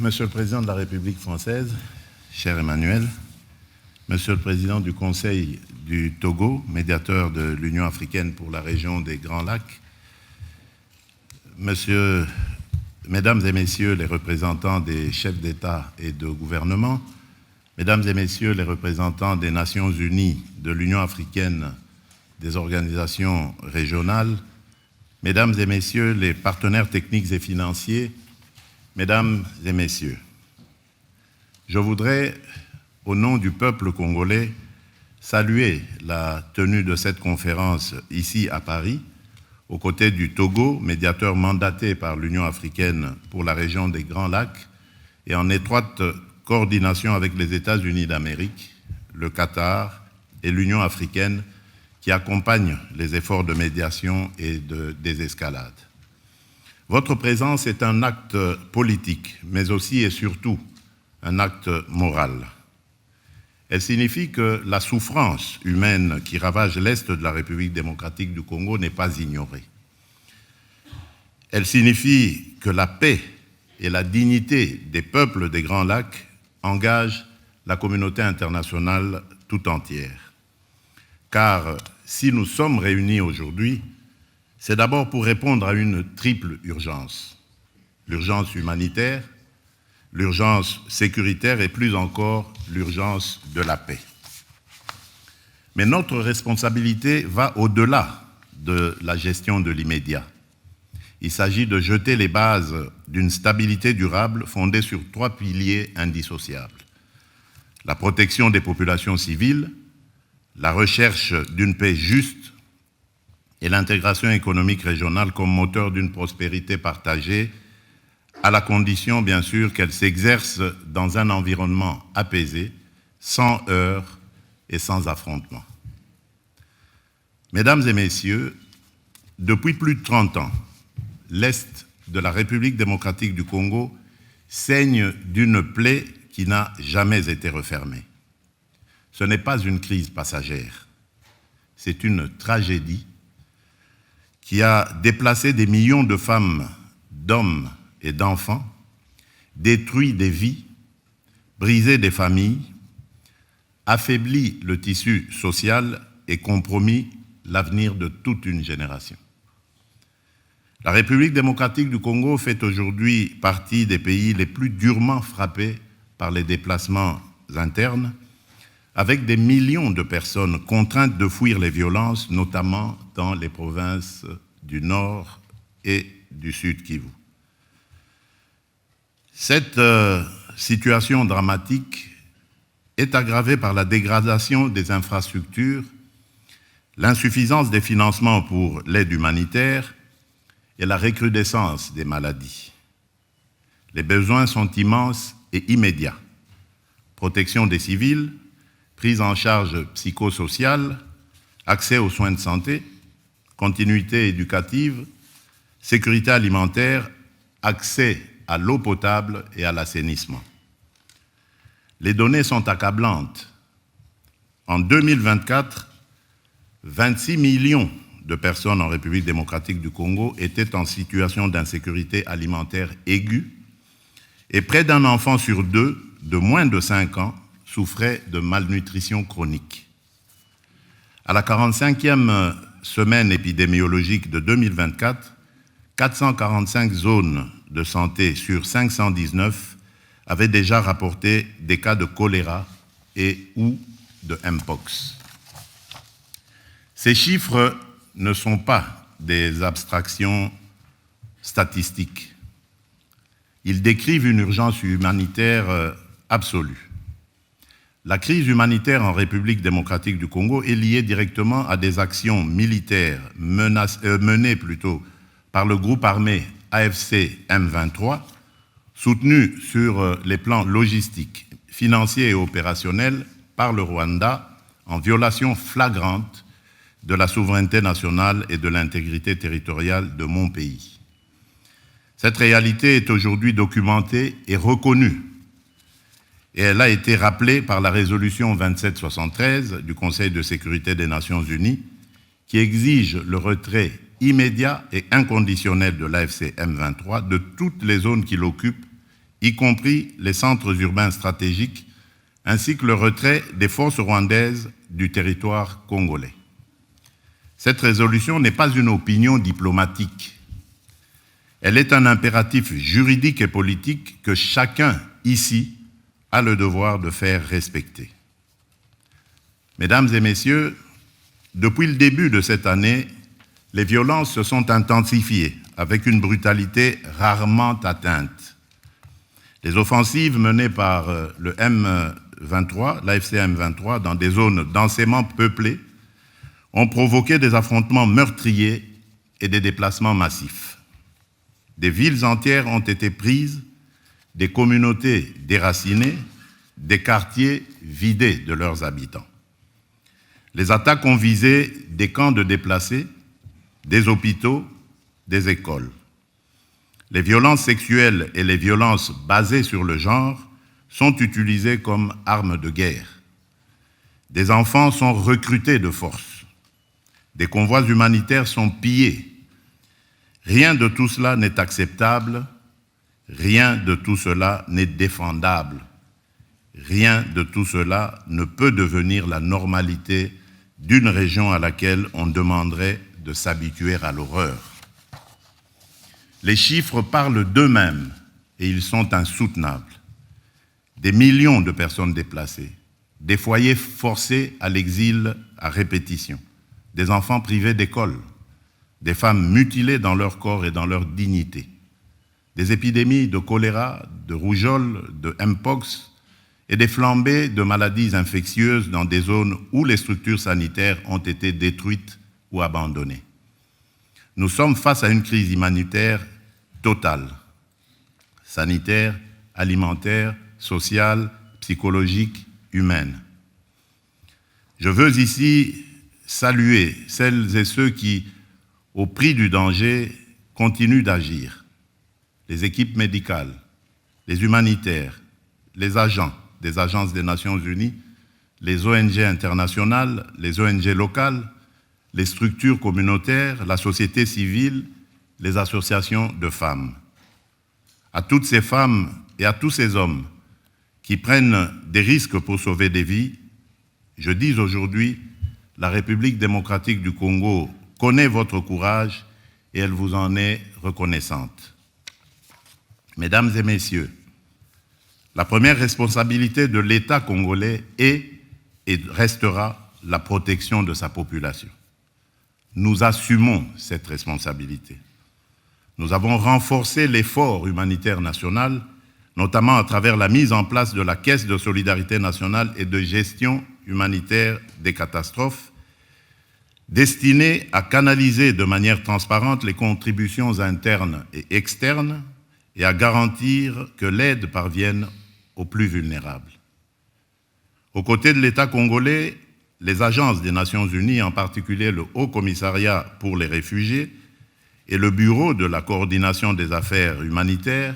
Monsieur le Président de la République française, cher Emmanuel, Monsieur le Président du Conseil du Togo, médiateur de l'Union africaine pour la région des Grands Lacs, Mesdames et Messieurs les représentants des chefs d'État et de gouvernement, Mesdames et Messieurs les représentants des Nations Unies, de l'Union africaine, des organisations régionales, Mesdames et Messieurs les partenaires techniques et financiers, Mesdames et Messieurs, je voudrais, au nom du peuple congolais, saluer la tenue de cette conférence ici à Paris, aux côtés du Togo, médiateur mandaté par l'Union africaine pour la région des Grands Lacs, et en étroite coordination avec les États-Unis d'Amérique, le Qatar et l'Union africaine qui accompagnent les efforts de médiation et de désescalade. Votre présence est un acte politique, mais aussi et surtout un acte moral. Elle signifie que la souffrance humaine qui ravage l'Est de la République démocratique du Congo n'est pas ignorée. Elle signifie que la paix et la dignité des peuples des Grands Lacs engagent la communauté internationale tout entière. Car si nous sommes réunis aujourd'hui, c'est d'abord pour répondre à une triple urgence. L'urgence humanitaire, l'urgence sécuritaire et plus encore l'urgence de la paix. Mais notre responsabilité va au-delà de la gestion de l'immédiat. Il s'agit de jeter les bases d'une stabilité durable fondée sur 3 piliers indissociables. La protection des populations civiles, la recherche d'une paix juste et l'intégration économique régionale comme moteur d'une prospérité partagée, à la condition, bien sûr, qu'elle s'exerce dans un environnement apaisé, sans heurts et sans affrontements. Mesdames et Messieurs, depuis plus de 30 ans, l'Est de la République démocratique du Congo saigne d'une plaie qui n'a jamais été refermée. Ce n'est pas une crise passagère, c'est une tragédie qui a déplacé des millions de femmes, d'hommes et d'enfants, détruit des vies, brisé des familles, affaibli le tissu social et compromis l'avenir de toute une génération. La République démocratique du Congo fait aujourd'hui partie des pays les plus durement frappés par les déplacements internes, avec des millions de personnes contraintes de fuir les violences, notamment dans les provinces du Nord et du Sud Kivu. Cette situation dramatique est aggravée par la dégradation des infrastructures, l'insuffisance des financements pour l'aide humanitaire et la recrudescence des maladies. Les besoins sont immenses et immédiats. Protection des civils, prise en charge psychosociale, accès aux soins de santé, continuité éducative, sécurité alimentaire, accès à l'eau potable et à l'assainissement. Les données sont accablantes. En 2024, 26 millions de personnes en République démocratique du Congo étaient en situation d'insécurité alimentaire aiguë et près d'un enfant sur 2 de moins de 5 ans souffrait de malnutrition chronique. À la 45e semaine épidémiologique de 2024, 445 zones de santé sur 519 avaient déjà rapporté des cas de choléra et ou de Mpox. Ces chiffres ne sont pas des abstractions statistiques. Ils décrivent une urgence humanitaire absolue. La crise humanitaire en République démocratique du Congo est liée directement à des actions militaires menées par le groupe armé AFC M23, soutenu sur les plans logistiques, financiers et opérationnels par le Rwanda en violation flagrante de la souveraineté nationale et de l'intégrité territoriale de mon pays. Cette réalité est aujourd'hui documentée et reconnue, et elle a été rappelée par la résolution 2773 du Conseil de sécurité des Nations Unies, qui exige le retrait immédiat et inconditionnel de l'AFC M23 de toutes les zones qu'il occupe y compris les centres urbains stratégiques, ainsi que le retrait des forces rwandaises du territoire congolais. Cette résolution n'est pas une opinion diplomatique. Elle est un impératif juridique et politique que chacun ici a le devoir de faire respecter. Mesdames et messieurs, depuis le début de cette année, les violences se sont intensifiées avec une brutalité rarement atteinte. Les offensives menées par le M23, l'AFC M23, dans des zones densément peuplées, ont provoqué des affrontements meurtriers et des déplacements massifs. Des villes entières ont été prises, des communautés déracinées, des quartiers vidés de leurs habitants. Les attaques ont visé des camps de déplacés, des hôpitaux, des écoles. Les violences sexuelles et les violences basées sur le genre sont utilisées comme armes de guerre. Des enfants sont recrutés de force. Des convois humanitaires sont pillés. Rien de tout cela n'est acceptable, rien de tout cela n'est défendable. Rien de tout cela ne peut devenir la normalité d'une région à laquelle on demanderait de s'habituer à l'horreur. Les chiffres parlent d'eux-mêmes et ils sont insoutenables. Des millions de personnes déplacées, des foyers forcés à l'exil à répétition, des enfants privés d'école, des femmes mutilées dans leur corps et dans leur dignité, des épidémies de choléra, de rougeole, de mpox et des flambées de maladies infectieuses dans des zones où les structures sanitaires ont été détruites ou abandonnées. Nous sommes face à une crise humanitaire totale, sanitaire, alimentaire, sociale, psychologique, humaine. Je veux ici saluer celles et ceux qui, au prix du danger, continuent d'agir. Les équipes médicales, les humanitaires, les agents des agences des Nations Unies, les ONG internationales, les ONG locales, les structures communautaires, la société civile, les associations de femmes. À toutes ces femmes et à tous ces hommes qui prennent des risques pour sauver des vies, je dis aujourd'hui, la République démocratique du Congo connaît votre courage et elle vous en est reconnaissante. Mesdames et messieurs, la première responsabilité de l'État congolais est et restera la protection de sa population. Nous assumons cette responsabilité. Nous avons renforcé l'effort humanitaire national, notamment à travers la mise en place de la Caisse de solidarité nationale et de gestion humanitaire des catastrophes, destinée à canaliser de manière transparente les contributions internes et externes et à garantir que l'aide parvienne aux plus vulnérables. Aux côtés de l'État congolais, les agences des Nations Unies, en particulier le Haut Commissariat pour les réfugiés et le Bureau de la coordination des affaires humanitaires,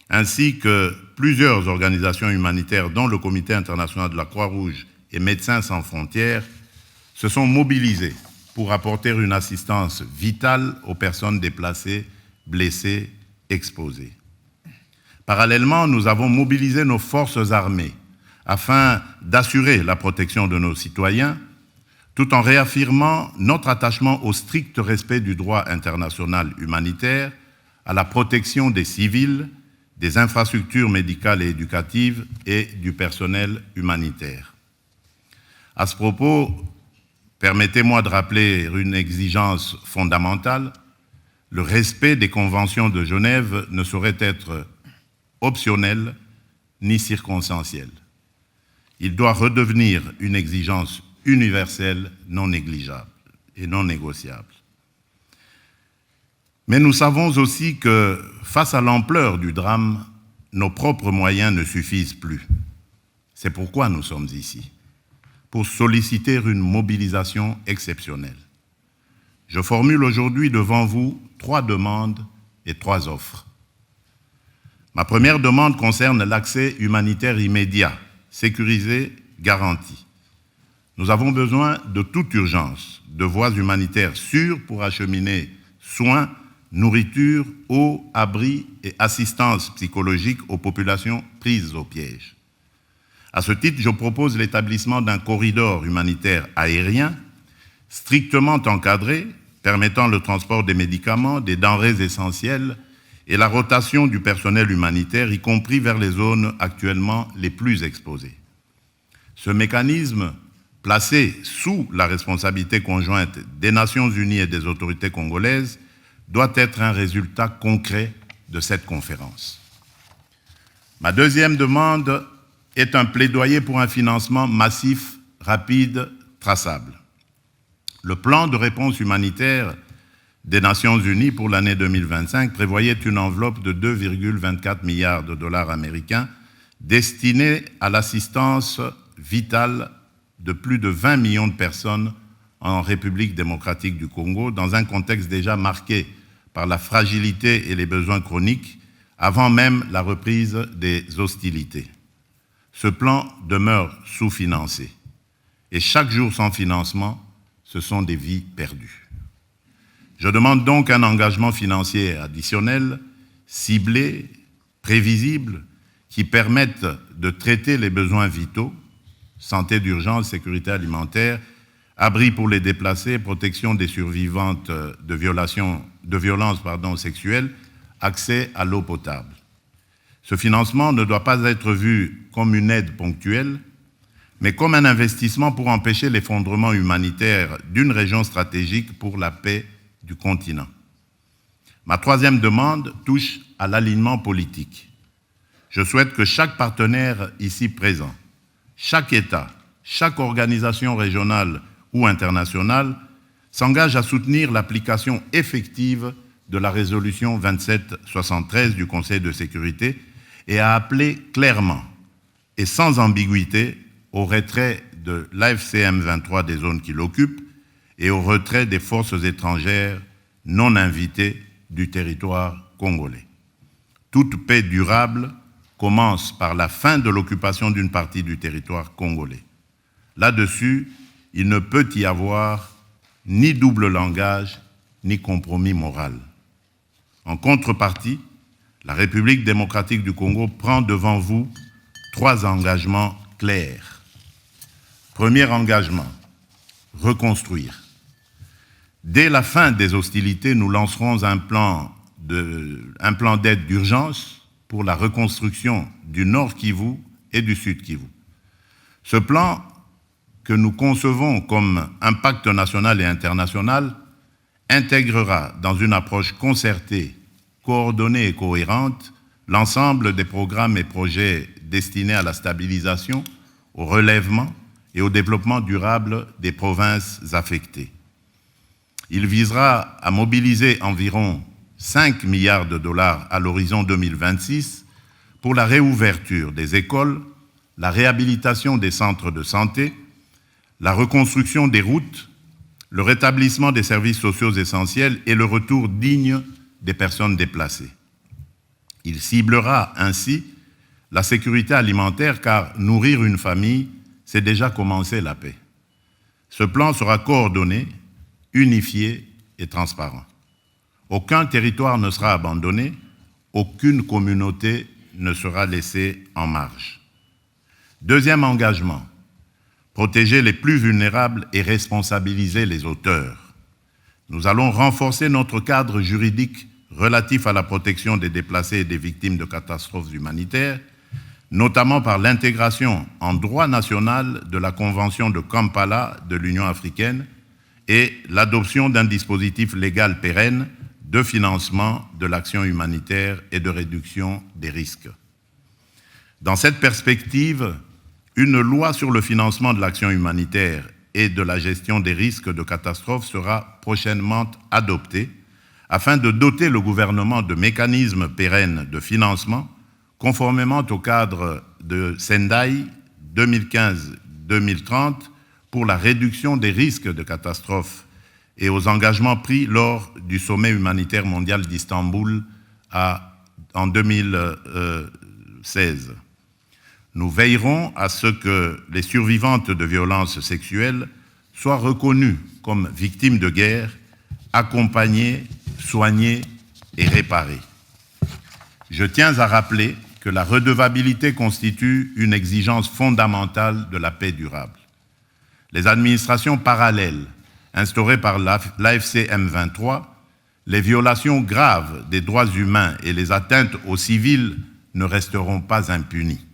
ainsi que plusieurs organisations humanitaires dont le Comité international de la Croix-Rouge et Médecins sans frontières, se sont mobilisés pour apporter une assistance vitale aux personnes déplacées, blessées, exposées. Parallèlement, nous avons mobilisé nos forces armées afin d'assurer la protection de nos citoyens, tout en réaffirmant notre attachement au strict respect du droit international humanitaire, à la protection des civils, des infrastructures médicales et éducatives et du personnel humanitaire. À ce propos, permettez-moi de rappeler une exigence fondamentale. Le respect des conventions de Genève ne saurait être optionnel ni circonstanciel. Il doit redevenir une exigence universelle, non négligeable et non négociable. Mais nous savons aussi que, face à l'ampleur du drame, nos propres moyens ne suffisent plus. C'est pourquoi nous sommes ici, pour solliciter une mobilisation exceptionnelle. Je formule aujourd'hui devant vous 3 demandes et 3 offres. Ma première demande concerne l'accès humanitaire immédiat, sécurisé, garanti. Nous avons besoin de toute urgence de voies humanitaires sûres pour acheminer soins, nourriture, eau, abri et assistance psychologique aux populations prises au piège. À ce titre, je propose l'établissement d'un corridor humanitaire aérien strictement encadré, permettant le transport des médicaments, des denrées essentielles et la rotation du personnel humanitaire, y compris vers les zones actuellement les plus exposées. Ce mécanisme, placé sous la responsabilité conjointe des Nations Unies et des autorités congolaises, doit être un résultat concret de cette conférence. Ma deuxième demande est un plaidoyer pour un financement massif, rapide, traçable. Le plan de réponse humanitaire des Nations Unies pour l'année 2025 prévoyait une enveloppe de 2,24 milliards de dollars américains destinée à l'assistance vitale de plus de 20 millions de personnes en République démocratique du Congo, dans un contexte déjà marqué par la fragilité et les besoins chroniques, avant même la reprise des hostilités. Ce plan demeure sous-financé. Et chaque jour sans financement, ce sont des vies perdues. Je demande donc un engagement financier additionnel, ciblé, prévisible, qui permette de traiter les besoins vitaux, santé d'urgence, sécurité alimentaire, abri pour les déplacés, protection des survivantes de violences sexuelles, accès à l'eau potable. Ce financement ne doit pas être vu comme une aide ponctuelle, mais comme un investissement pour empêcher l'effondrement humanitaire d'une région stratégique pour la paix du continent. Ma troisième demande touche à l'alignement politique. Je souhaite que chaque partenaire ici présent, chaque État, chaque organisation régionale ou internationale s'engage à soutenir l'application effective de la résolution 2773 du Conseil de sécurité et à appeler clairement et sans ambiguïté au retrait de l'AFCM 23 des zones qui l'occupent et au retrait des forces étrangères non invitées du territoire congolais. Toute paix durable commence par la fin de l'occupation d'une partie du territoire congolais. Là-dessus, il ne peut y avoir ni double langage, ni compromis moral. En contrepartie, la République démocratique du Congo prend devant vous 3 engagements clairs. Premier engagement, reconstruire. Dès la fin des hostilités, nous lancerons un plan d'aide d'urgence pour la reconstruction du Nord Kivu et du Sud Kivu. Ce plan, que nous concevons comme un pacte national et international, intégrera dans une approche concertée, coordonnée et cohérente l'ensemble des programmes et projets destinés à la stabilisation, au relèvement et au développement durable des provinces affectées. Il visera à mobiliser environ 5 milliards de dollars à l'horizon 2026 pour la réouverture des écoles, la réhabilitation des centres de santé, la reconstruction des routes, le rétablissement des services sociaux essentiels et le retour digne des personnes déplacées. Il ciblera ainsi la sécurité alimentaire car nourrir une famille, c'est déjà commencer la paix. Ce plan sera coordonné, unifié et transparent. Aucun territoire ne sera abandonné, aucune communauté ne sera laissée en marge. Deuxième engagement, protéger les plus vulnérables et responsabiliser les auteurs. Nous allons renforcer notre cadre juridique relatif à la protection des déplacés et des victimes de catastrophes humanitaires, notamment par l'intégration en droit national de la Convention de Kampala de l'Union africaine et l'adoption d'un dispositif légal pérenne de financement de l'action humanitaire et de réduction des risques. Dans cette perspective, une loi sur le financement de l'action humanitaire et de la gestion des risques de catastrophe sera prochainement adoptée afin de doter le gouvernement de mécanismes pérennes de financement conformément au cadre de Sendai 2015-2030 pour la réduction des risques de catastrophe et aux engagements pris lors du sommet humanitaire mondial d'Istanbul en 2016. Nous veillerons à ce que les survivantes de violences sexuelles soient reconnues comme victimes de guerre, accompagnées, soignées et réparer. Je tiens à rappeler que la redevabilité constitue une exigence fondamentale de la paix durable. Les administrations parallèles instaurées par l'AFC M23, les violations graves des droits humains et les atteintes aux civils ne resteront pas impunies.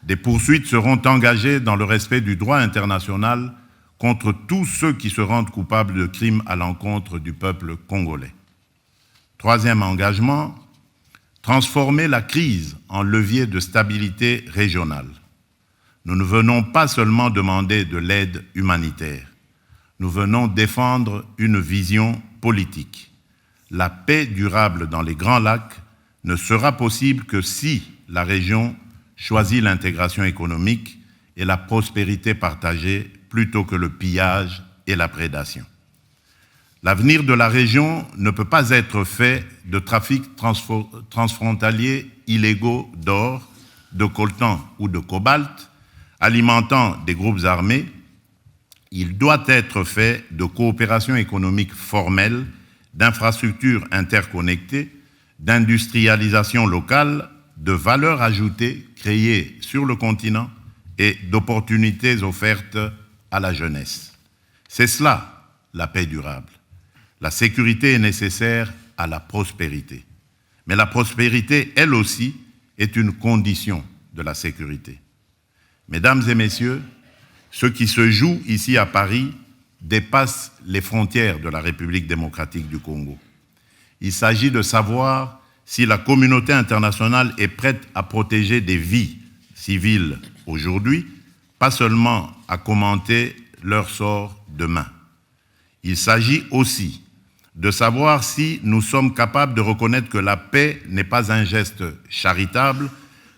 Des poursuites seront engagées dans le respect du droit international contre tous ceux qui se rendent coupables de crimes à l'encontre du peuple congolais. Troisième engagement, transformer la crise en levier de stabilité régionale. Nous ne venons pas seulement demander de l'aide humanitaire, nous venons défendre une vision politique. La paix durable dans les Grands Lacs ne sera possible que si la région choisit l'intégration économique et la prospérité partagée plutôt que le pillage et la prédation. L'avenir de la région ne peut pas être fait de trafics transfrontaliers illégaux d'or, de coltan ou de cobalt, alimentant des groupes armés. Il doit être fait de coopération économique formelle, d'infrastructures interconnectées, d'industrialisation locale, de valeur ajoutée créée sur le continent et d'opportunités offertes à la jeunesse. C'est cela, la paix durable. La sécurité est nécessaire à la prospérité. Mais la prospérité, elle aussi, est une condition de la sécurité. Mesdames et messieurs, ce qui se joue ici à Paris dépasse les frontières de la République démocratique du Congo. Il s'agit de savoir si la communauté internationale est prête à protéger des vies civiles aujourd'hui, pas seulement à commenter leur sort demain. Il s'agit aussi de savoir si nous sommes capables de reconnaître que la paix n'est pas un geste charitable,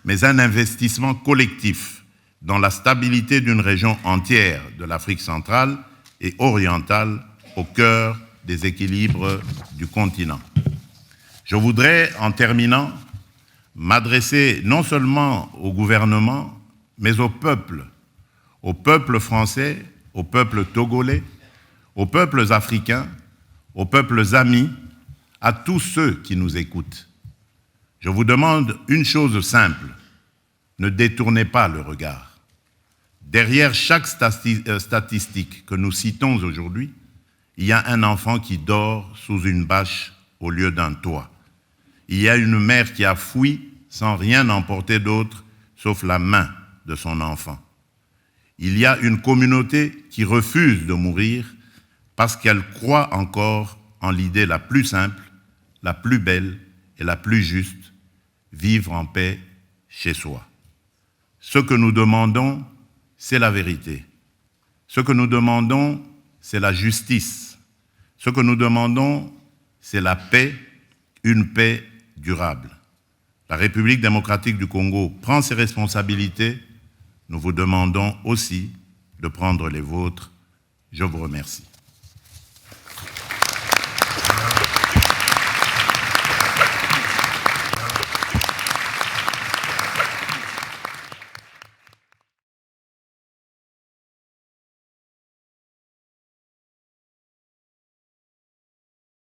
mais un investissement collectif dans la stabilité d'une région entière de l'Afrique centrale et orientale au cœur des équilibres du continent. Je voudrais, en terminant, m'adresser non seulement au gouvernement, mais au peuple français, au peuple togolais, aux peuples africains, aux peuples amis, à tous ceux qui nous écoutent. Je vous demande une chose simple, ne détournez pas le regard. Derrière chaque statistique que nous citons aujourd'hui, il y a un enfant qui dort sous une bâche au lieu d'un toit. Il y a une mère qui a fui sans rien emporter d'autre sauf la main de son enfant. Il y a une communauté qui refuse de mourir parce qu'elle croit encore en l'idée la plus simple, la plus belle et la plus juste, vivre en paix chez soi. Ce que nous demandons, c'est la vérité. Ce que nous demandons, c'est la justice. Ce que nous demandons, c'est la paix, une paix durable. La République démocratique du Congo prend ses responsabilités. Nous vous demandons aussi de prendre les vôtres. Je vous remercie.